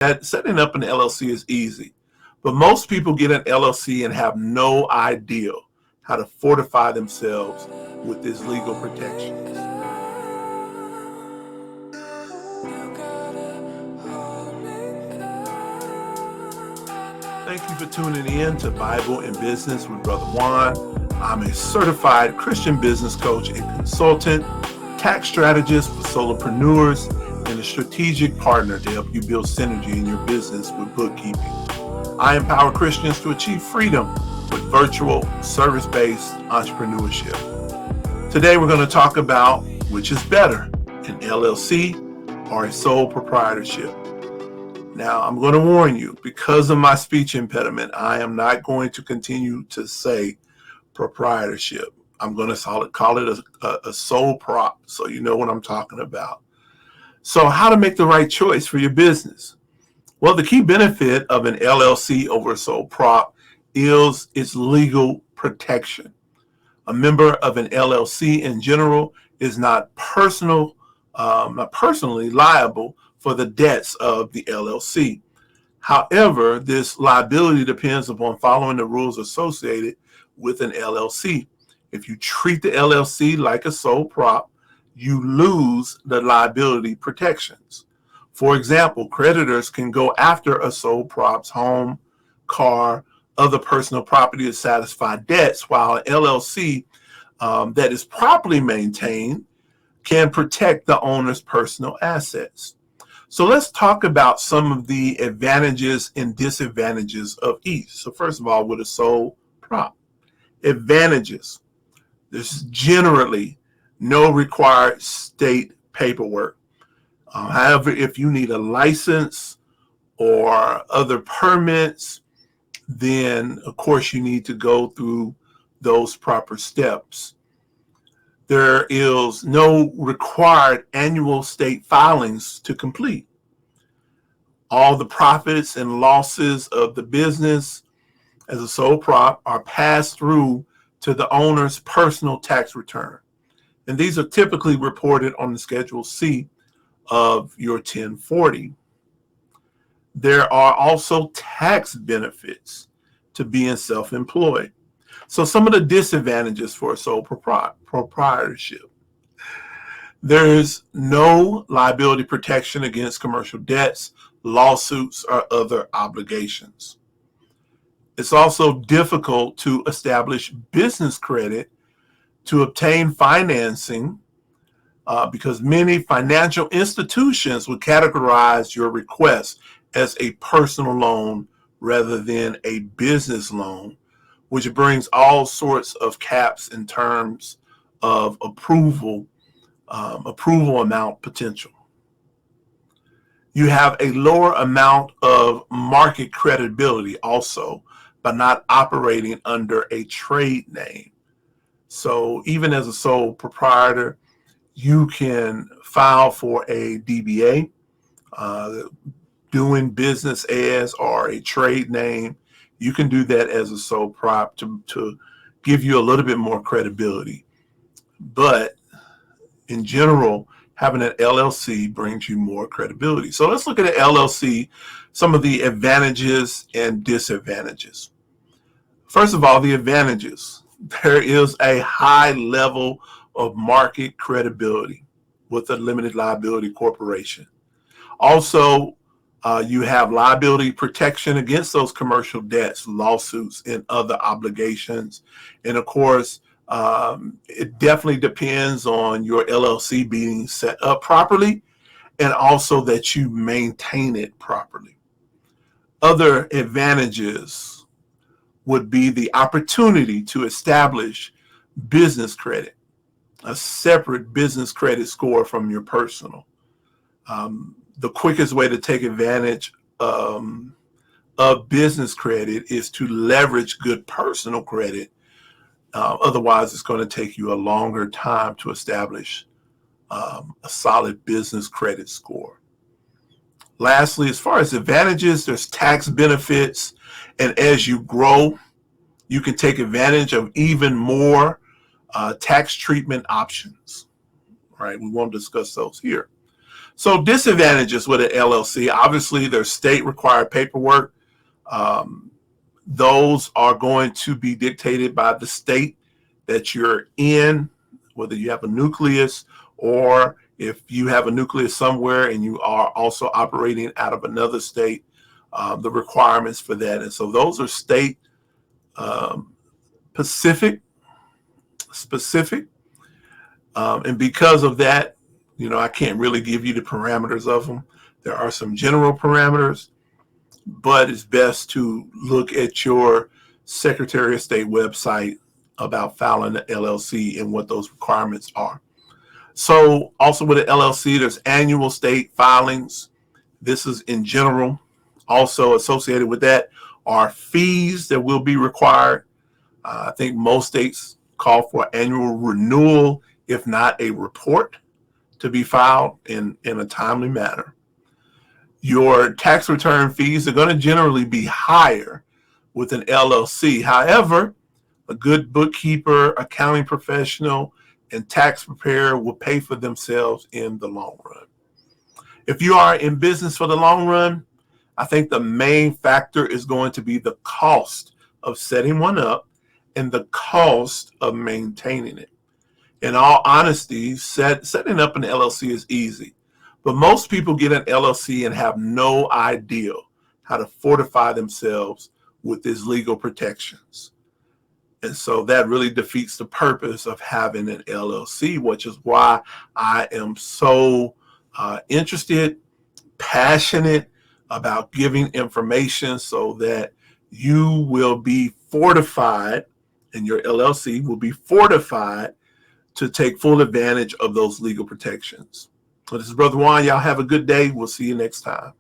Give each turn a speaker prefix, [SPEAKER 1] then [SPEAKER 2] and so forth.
[SPEAKER 1] that setting up an LLC is easy, but most people get an LLC and have no idea how to fortify themselves with its legal protections. Thank you for tuning in to Bible and Business with Brother Juan. I'm a certified Christian business coach and consultant, tax strategist for solopreneurs, and a strategic partner to help you build synergy in your business with bookkeeping. I empower Christians to achieve freedom with virtual, service-based entrepreneurship. Today we're going to talk about which is better, an LLC or a sole proprietorship. Now, I'm going to warn you, because of my speech impediment, I am not going to continue to say proprietorship. I'm going to call it a sole prop, so you know what I'm talking about. So how to make the right choice for your business? Well, the key benefit of an LLC over a sole prop is its legal protection. A member of an LLC in general is not personally liable for the debts of the LLC. However, this liability depends upon following the rules associated with an LLC. If you treat the LLC like a sole prop, you lose the liability protections. For example, creditors can go after a sole prop's home, car, other personal property to satisfy debts, while an LLC that is properly maintained can protect the owner's personal assets. So let's talk about some of the advantages and disadvantages of each. So first of all, with a sole prop, advantages. There's generally no required state paperwork. However, if you need a license or other permits, then of course you need to go through those proper steps. There is no required annual state filings to complete. All the profits and losses of the business as a sole prop are passed through to the owner's personal tax return. And these are typically reported on the Schedule C of your 1040. There are also tax benefits to being self-employed. So some of the disadvantages for a sole proprietorship. There's no liability protection against commercial debts, lawsuits, or other obligations. It's also difficult to establish business credit to obtain financing because many financial institutions would categorize your request as a personal loan rather than a business loan, which brings all sorts of caps in terms of approval amount potential. You have a lower amount of market credibility also by not operating under a trade name. So even as a sole proprietor, you can file for a DBA, doing business as or a trade name. You can do that as a sole prop to give you a little bit more credibility. But in general, having an LLC brings you more credibility. So let's look at an LLC, some of the advantages and disadvantages. First of all, the advantages. There is a high level of market credibility with a limited liability corporation. Also, you have liability protection against those commercial debts, lawsuits, and other obligations. And of course, it definitely depends on your LLC being set up properly and also that you maintain it properly. Other advantages would be the opportunity to establish business credit, a separate business credit score from your personal. The quickest way to take advantage of business credit is to leverage good personal credit. Otherwise, it's going to take you a longer time to establish a solid business credit score. Lastly, as far as advantages, there's tax benefits. And as you grow, you can take advantage of even more tax treatment options, right? We won't discuss those here. So disadvantages with an LLC, obviously there's state required paperwork. Those are going to be dictated by the state that you're in, whether you have a nucleus or if you have a nucleus somewhere and you are also operating out of another state, the requirements for that. And so those are state specific. And because of that, I can't really give you the parameters of them. There are some general parameters, but it's best to look at your Secretary of State website about filing an LLC and what those requirements are. So also with an LLC, there's annual state filings. This is in general. Also associated with that are fees that will be required. I think most states call for annual renewal, if not a report, to be filed in a timely manner. Your tax return fees are going to generally be higher with an LLC. However, a good bookkeeper, accounting professional, and tax preparer will pay for themselves in the long run. If you are in business for the long run, I think the main factor is going to be the cost of setting one up and the cost of maintaining it. In all honesty, setting up an LLC is easy, but most people get an LLC and have no idea how to fortify themselves with its legal protections. And so that really defeats the purpose of having an LLC, which is why I am so interested, passionate about giving information so that you will be fortified and your LLC will be fortified to take full advantage of those legal protections. So this is Brother Juan. Y'all have a good day. We'll see you next time.